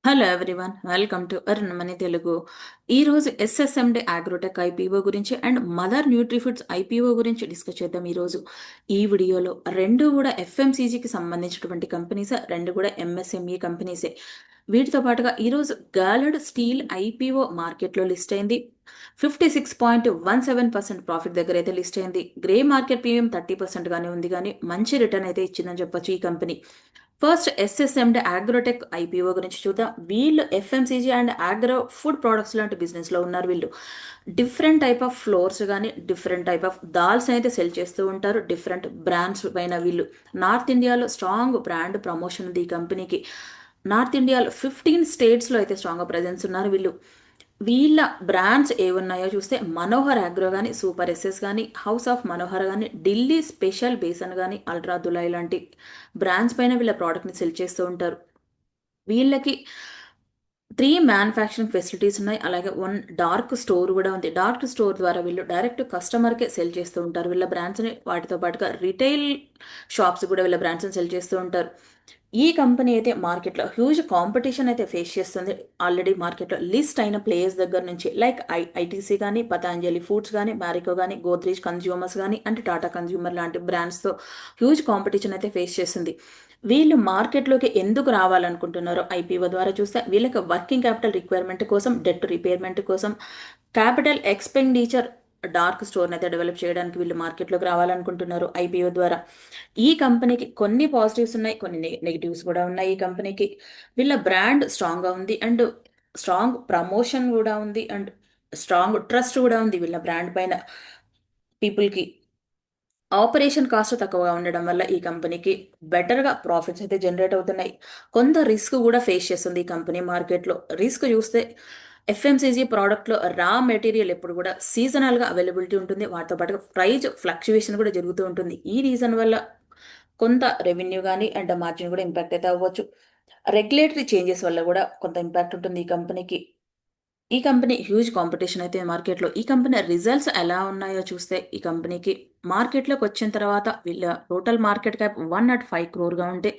Hello everyone, welcome to Arun money Telugu. ఈరోజు ఎస్ఎస్ఎండి Agrotech IPO గురించి and mother న్యూట్రిఫుడ్స్ IPO గురించి discuss చేద్దాం. ఈరోజు ఈ వీడియోలో రెండు కూడా ఎఫ్ఎంసీజీకి సంబంధించినటువంటి కంపెనీస్, రెండు కూడా ఎంఎస్ఎంఈ కంపెనీసే. వీటితో పాటుగా ఈరోజు గాలడ్ స్టీల్ ఐపీఓ మార్కెట్లో లిస్ట్ అయింది. 56.17% ప్రాఫిట్ దగ్గర అయితే లిస్ట్ అయింది. గ్రే మార్కెట్ ప్రీమియం 30% గానే ఉంది, కానీ మంచి రిటర్న్ అయితే ఇచ్చిందని చెప్పొచ్చు ఈ కంపెనీ. ఫస్ట్ ఎస్ఎస్ఎండి అగ్రోటెక్ ఐపీఓ గురించి చూద్దాం. వీళ్ళు FMCG and agro food products లాంటి బిజినెస్ లో ఉన్నారు. వీళ్ళు డిఫరెంట్ టైప్ ఆఫ్ ఫ్లోర్స్ కానీ డిఫరెంట్ టైప్ ఆఫ్ దాల్స్ అయితే సెల్ చేస్తూ ఉంటారు. డిఫరెంట్ బ్రాండ్స్ పైన వీళ్ళు నార్త్ ఇండియాలో స్ట్రాంగ్ బ్రాండ్ ప్రమోషన్ ఉంది ఈ కంపెనీకి. నార్త్ ఇండియాలో 15 స్టేట్స్లో అయితే స్ట్రాంగ్గా ప్రజెన్స్ ఉన్నారు వీళ్ళు. వీళ్ళ బ్రాండ్స్ ఏమున్నాయో చూస్తే మనోహర్ అగ్రో కానీ, సూపర్ ఎస్ఎస్ కానీ, హౌస్ ఆఫ్ మనోహర్ కానీ, ఢిల్లీ స్పెషల్ బేసన్ కానీ, అల్ట్రా దులై లాంటి బ్రాండ్స్ పైన వీళ్ళ ప్రోడక్ట్ని సెల్ చేస్తూ ఉంటారు. వీళ్ళకి 3 మ్యానుఫ్యాక్చరింగ్ ఫెసిలిటీస్ ఉన్నాయి. అలాగే 1 డార్క్ స్టోర్ కూడా ఉంది. డార్క్ స్టోర్ ద్వారా వీళ్ళు డైరెక్ట్ కస్టమర్కే సెల్ చేస్తూ ఉంటారు వీళ్ళ బ్రాండ్స్ని. వాటితో పాటుగా రిటైల్ షాప్స్ కూడా వీళ్ళ బ్రాండ్స్ని సెల్ చేస్తూ ఉంటారు. ఈ కంపెనీ అయితే మార్కెట్లో హ్యూజ్ కాంపిటీషన్ అయితే ఫేస్ చేస్తుంది. ఆల్రెడీ మార్కెట్లో లిస్ట్ అయిన ప్లేయర్స్ దగ్గర నుంచి లైక్ ఐటీసీ కానీ, పతాంజలి ఫుడ్స్ కానీ, మ్యారికో కానీ, గోద్రేజ్ కన్జ్యూమర్స్ కానీ, అంటే టాటా కన్జ్యూమర్ లాంటి బ్రాండ్స్తో హ్యూజ్ కాంపిటీషన్ అయితే ఫేస్ చేస్తుంది. వీళ్ళు మార్కెట్లోకి ఎందుకు రావాలనుకుంటున్నారో ఐపీఓ ద్వారా చూస్తే, వీళ్ళకి వర్కింగ్ క్యాపిటల్ రిక్వైర్మెంట్ కోసం, డెట్ రీపేమెంట్ కోసం, క్యాపిటల్ ఎక్స్పెండిచర్ డార్క్ స్టోర్ని అయితే డెవలప్ చేయడానికి వీళ్ళు మార్కెట్లోకి రావాలనుకుంటున్నారు ఐపీఓ ద్వారా. ఈ కంపెనీకి కొన్ని పాజిటివ్స్ ఉన్నాయి, కొన్ని నెగిటివ్స్ కూడా ఉన్నాయి. ఈ కంపెనీకి వీళ్ళ బ్రాండ్ స్ట్రాంగ్గా ఉంది అండ్ స్ట్రాంగ్ ప్రమోషన్ కూడా ఉంది అండ్ స్ట్రాంగ్ ట్రస్ట్ కూడా ఉంది వీళ్ళ బ్రాండ్ పైన పీపుల్కి. ఆపరేషన్ కాస్ట్ తక్కువగా ఉండడం వల్ల ఈ కంపెనీకి బెటర్గా ప్రాఫిట్స్ అయితే జనరేట్ అవుతున్నాయి. కొంత రిస్క్ కూడా ఫేస్ చేస్తుంది ఈ కంపెనీ మార్కెట్లో. రిస్క్ చూస్తే ఎఫ్ఎంసీజీ ప్రోడక్ట్లో రా మెటీరియల్ ఎప్పుడు కూడా సీజనల్గా అవైలబిలిటీ ఉంటుంది. వాటితో పాటు ప్రైజ్ ఫ్లక్చువేషన్ కూడా జరుగుతూ ఉంటుంది. ఈ రీజన్ వల్ల కొంత రెవెన్యూ కానీ అండ్ మార్జిన్ కూడా ఇంపాక్ట్ అయితే అవ్వచ్చు. రెగ్యులేటరీ చేంజెస్ వల్ల కూడా కొంత ఇంపాక్ట్ ఉంటుంది ఈ కంపెనీకి. ఈ కంపెనీ హ్యూజ్ కాంపిటీషన్ అయితే మార్కెట్లో. ఈ కంపెనీ రిజల్ట్స్ ఎలా ఉన్నాయో చూస్తే, ఈ కంపెనీకి మార్కెట్లోకి వచ్చిన తర్వాత వీళ్ళ టోటల్ మార్కెట్ క్యాప్ 105 క్రోర్గా ఉంటే,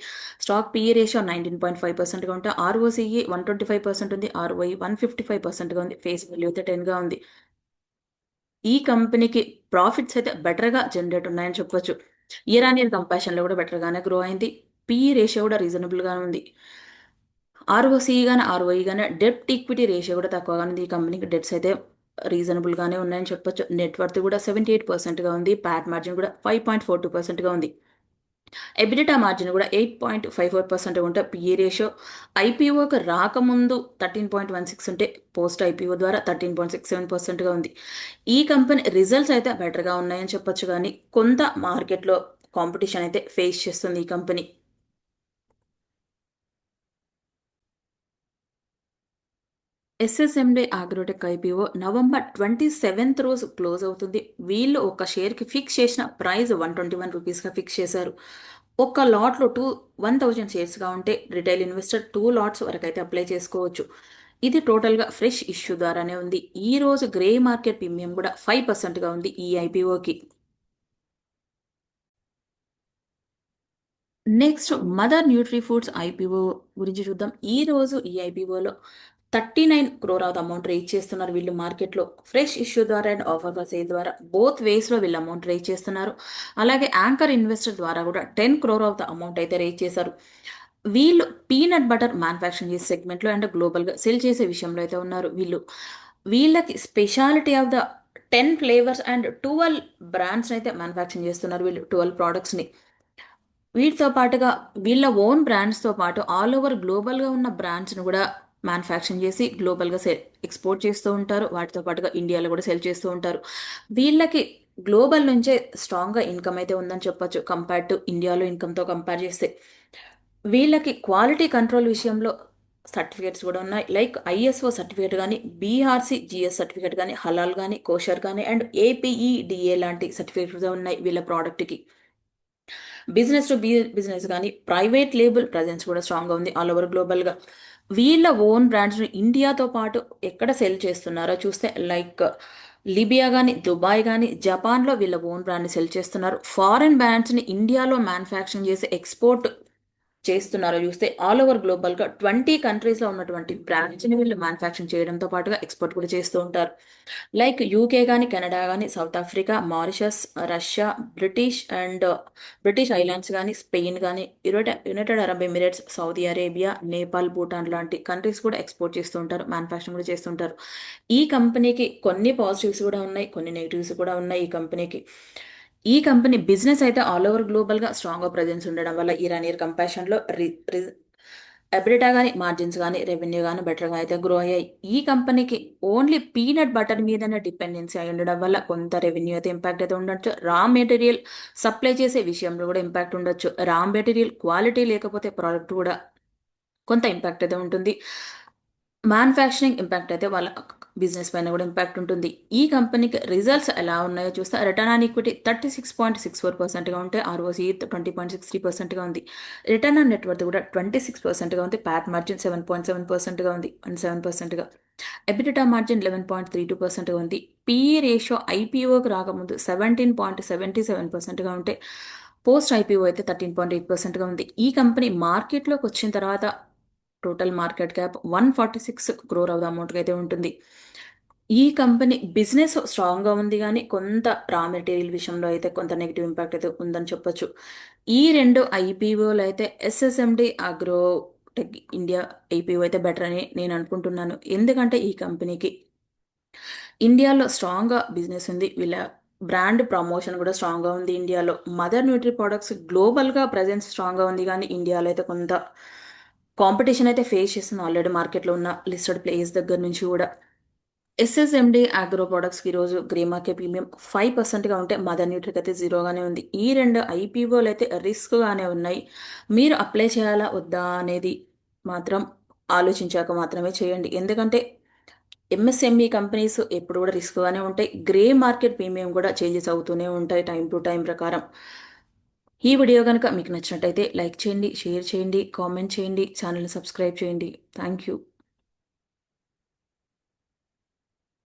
స్టాక్ పిఈ రేషియో 19.5%గా ఉంటే, ఆర్ఓసిఈ 125% ఉంది, ఆర్ఓఈ 155%గా ఉంది, ఫేస్ వాల్యూ అయితే 10గా ఉంది. ఈ కంపెనీకి ప్రాఫిట్స్ అయితే బెటర్గా జనరేట్ ఉన్నాయని చెప్పొచ్చు. ఇయర్ ఆన్ ఇయర్ కంపారిజన్లో కూడా బెటర్గానే గ్రో అయింది. పిఈ రేషియో కూడా రీజనబుల్గా ఉంది. ఆర్ఓసీ కానీ ఆర్ఓఈ కానీ డెట్ ఈక్విటీ రేషియో కూడా తక్కువగా ఉంది. ఈ కంపెనీకి డెట్స్ అయితే రీజనబుల్గానే ఉన్నాయని చెప్పొచ్చు. నెట్వర్త్ కూడా 78%గా ఉంది. ప్యాట్ మార్జిన్ కూడా 5.42%గా ఉంది. ఎబిడిటా మార్జిన్ కూడా 8.54% ఉంటే, పిఈ రేషియో ఐపీఓకి రాకముందు 13.16 ఉంటే, పోస్ట్ ఐపీఓ ద్వారా 13.67%గా ఉంది. ఈ కంపెనీ రిజల్ట్స్ అయితే బెటర్గా ఉన్నాయని చెప్పొచ్చు, కానీ కొంత మార్కెట్లో కాంపిటీషన్ అయితే ఫేస్ చేస్తుంది ఈ company. SSMD Agrotech IPO November 27th రోజు క్లోజ్ అవుతుంది. వీళ్ళు ఒక షేర్కి ఫిక్స్ చేసిన ప్రైస్ ₹121గా ఫిక్స్ చేశారు. ఒక లాట్లో 1000 షేర్స్గా ఉంటే రిటైల్ ఇన్వెస్టర్ 2 లాట్స్ వరకు అయితే అప్లై చేసుకోవచ్చు. ఇది టోటల్గా ఫ్రెష్ ఇష్యూ ద్వారానే ఉంది. ఈ రోజు గ్రే మార్కెట్ ప్రీమియం కూడా 5%గా ఉంది ఈ ఐపీఓకి. Next Mother Nutri Foods IPO గురించి చూద్దాం. ఈ రోజు ఈ ఐపీఓలో 39 క్రోర్ ఆఫ్ అమౌంట్ రేజ్ చేస్తున్నారు వీళ్ళు మార్కెట్లో. ఫ్రెష్ ఇష్యూ ద్వారా అండ్ ఆఫర్ ఫర్ సేల్ ద్వారా బోత్ వేస్లో వీళ్ళు అమౌంట్ రేజ్ చేస్తున్నారు. అలాగే యాంకర్ ఇన్వెస్టర్ ద్వారా కూడా 10 క్రోర్ ఆఫ్ ద అమౌంట్ అయితే రేజ్ చేశారు. వీళ్ళు పీనట్ బటర్ మ్యానుఫ్యాక్చరింగ్ చేసే సెగ్మెంట్లో అండ్ గ్లోబల్గా సెల్ చేసే విషయంలో అయితే ఉన్నారు వీళ్ళు. వీళ్ళకి speciality of the 10 flavours and 12 brands అయితే మ్యానుఫ్యాక్చరింగ్ చేస్తున్నారు వీళ్ళు, 12 ప్రోడక్ట్స్ని. వీటితో పాటుగా వీళ్ళ ఓన్ బ్రాండ్స్తో పాటు ఆల్ ఓవర్ గ్లోబల్గా ఉన్న బ్రాండ్స్ను కూడా మ్యానుఫ్యాక్చరింగ్ చేసి గ్లోబల్గా ఎక్స్పోర్ట్ చేస్తూ ఉంటారు. వాటితో పాటుగా ఇండియాలో కూడా సెల్ చేస్తూ ఉంటారు. వీళ్ళకి గ్లోబల్ నుంచే స్ట్రాంగ్గా ఇన్కమ్ అయితే ఉందని చెప్పొచ్చు, కంపేర్ టు ఇండియాలో ఇన్కమ్తో కంపేర్ చేస్తే. వీళ్ళకి క్వాలిటీ కంట్రోల్ విషయంలో సర్టిఫికేట్స్ కూడా ఉన్నాయి. లైక్ ఐఎస్ఓ సర్టిఫికేట్ కానీ, బీఆర్సీ జిఎస్ సర్టిఫికేట్ కానీ, హలాల్ కానీ, కోషర్ కానీ అండ్ ఏపీఈడిఏ లాంటి సర్టిఫికేట్స్ ఉన్నాయి వీళ్ళ ప్రోడక్ట్కి. బిజినెస్ టు బిజినెస్ కానీ ప్రైవేట్ లేబుల్ ప్రజెన్స్ కూడా స్ట్రాంగ్గా ఉంది ఆల్ ఓవర్ గ్లోబల్గా. వీళ్ళ ఓన్ బ్రాండ్స్ని ఇండియాతో పాటు ఎక్కడ సెల్ చేస్తున్నారో చూస్తే, లైక్ లిబియా కానీ, దుబాయ్ కానీ, జపాన్లో వీళ్ళ ఓన్ బ్రాండ్ని సెల్ చేస్తున్నారు. ఫారెన్ బ్రాండ్స్ని ఇండియాలో మ్యానుఫ్యాక్చరింగ్ చేసి ఎక్స్పోర్ట్ చేస్తున్నారో చూస్తే ఆల్ ఓవర్ గ్లోబల్గా 20 కంట్రీస్లో ఉన్నటువంటి బ్రాంచ్ని వీళ్ళు మ్యానుఫ్యాక్చరింగ్ చేయడంతో పాటుగా ఎక్స్పోర్ట్ కూడా చేస్తూ ఉంటారు. లైక్ యూకే కానీ, కెనడా కానీ, south Africa, Mauritius, Russia, British islands కానీ, స్పెయిన్ కానీ, United Arab Emirates, Saudi Arabia, Nepal, Bhutan లాంటి కంట్రీస్ కూడా ఎక్స్పోర్ట్ చేస్తూ ఉంటారు, మ్యానుఫ్యాక్చరింగ్ కూడా చేస్తుంటారు. ఈ కంపెనీకి కొన్ని పాజిటివ్స్ కూడా ఉన్నాయి, కొన్ని నెగిటివ్స్ కూడా ఉన్నాయి ఈ కంపెనీకి. ఈ కంపెనీ బిజినెస్ అయితే ఆల్ ఓవర్ గ్లోబల్గా స్ట్రాంగ్గా ప్రజెన్స్ ఉండడం వల్ల ఇయర్ ఆన్ ఇయర్ కంపారిజన్లో ఎబిలిటా కానీ, మార్జిన్స్ కానీ, రెవెన్యూ కానీ బెటర్గా అయితే గ్రో అయ్యాయి. ఈ కంపెనీకి ఓన్లీ పీనట్ బటర్ మీదనే డిపెండెన్సీ అయి ఉండడం వల్ల కొంత రెవెన్యూ అయితే ఇంపాక్ట్ అయితే ఉండొచ్చు. రా మెటీరియల్ సప్లై చేసే విషయంలో కూడా ఇంపాక్ట్ ఉండొచ్చు. రా మెటీరియల్ క్వాలిటీ లేకపోతే ప్రోడక్ట్ కూడా కొంత ఇంపాక్ట్ అయితే ఉంటుంది. మ్యానుఫ్యాక్చరింగ్ ఇంపాక్ట్ అయితే వాళ్ళ బిజినెస్ పైన కూడా ఇంపాక్ట్ ఉంటుంది. ఈ కంపెనీకి రిజల్ట్స్ ఎలా ఉన్నాయో చూస్తే రిటర్న్ ఆన్ ఈక్విటీ 36.64%గా ఉంటే ఆర్ఓసి 20.63%గా ఉంది. రిటర్న్ ఆన్ నెట్వర్త్ కూడా 26%గా ఉంది. ప్యాట్ మార్జిన్ 7.7%గా ఉంది, 7%గా. ఎబిటా మార్జిన్ 11.32%గా ఉంది. పిఈ రేషియో ఐపీఓకి రాకముందు 17.77%గా ఉంటే పోస్ట్ ఐపీఓ అయితే 13.8%గా ఉంది. ఈ కంపెనీ మార్కెట్లోకి వచ్చిన తర్వాత total market cap 146 crore of the అమౌంట్గా అయితే ఉంటుంది. ఈ కంపెనీ బిజినెస్ స్ట్రాంగ్గా ఉంది కానీ కొంత రా మెటీరియల్ విషయంలో అయితే కొంత నెగిటివ్ ఇంపాక్ట్ అయితే ఉందని చెప్పొచ్చు. ఈ రెండు ఐపీఓలు అయితే ఎస్ఎస్ఎండి అగ్రో టెక్ ఇండియా ఐపీఓ అయితే బెటర్ అని నేను అనుకుంటున్నాను. ఎందుకంటే ఈ కంపెనీకి ఇండియాలో స్ట్రాంగ్గా బిజినెస్ ఉంది. వీళ్ళ బ్రాండ్ ప్రమోషన్ కూడా స్ట్రాంగ్గా ఉంది ఇండియాలో. మదర్ న్యూట్రీ ప్రొడక్ట్స్ గ్లోబల్గా ప్రజెన్స్ స్ట్రాంగ్గా ఉంది కానీ ఇండియాలో అయితే కొంత కాంపిటీషన్ అయితే ఫేస్ చేస్తుంది ఆల్రెడీ మార్కెట్లో ఉన్న లిస్టెడ్ ప్లేయర్స్ దగ్గర నుంచి కూడా. ఎస్ఎస్ఎండి అగ్రో ప్రొడక్ట్స్కి ఈరోజు గ్రే మార్కెట్ ప్రీమియం 5%గా ఉంటే మదర్ న్యూట్రీకి అయితే జీరోగానే ఉంది. ఈ రెండు ఐపీఓలు అయితే రిస్క్గానే ఉన్నాయి. మీరు అప్లై చేయాలా వద్దా అనేది మాత్రం ఆలోచించాక మాత్రమే చేయండి. ఎందుకంటే ఎంఎస్ఎంఈ కంపెనీస్ ఎప్పుడు కూడా రిస్క్గానే ఉంటాయి. గ్రే మార్కెట్ ప్రీమియం కూడా చేంజెస్ అవుతూనే ఉంటాయి టైం టు టైం ప్రకారం. ఈ వీడియో కనుక మీకు నచ్చినట్టయితే లైక్ చేయండి, షేర్ చేయండి, కామెంట్ చేయండి, ఛానల్ని సబ్స్క్రైబ్ చేయండి. Thank you.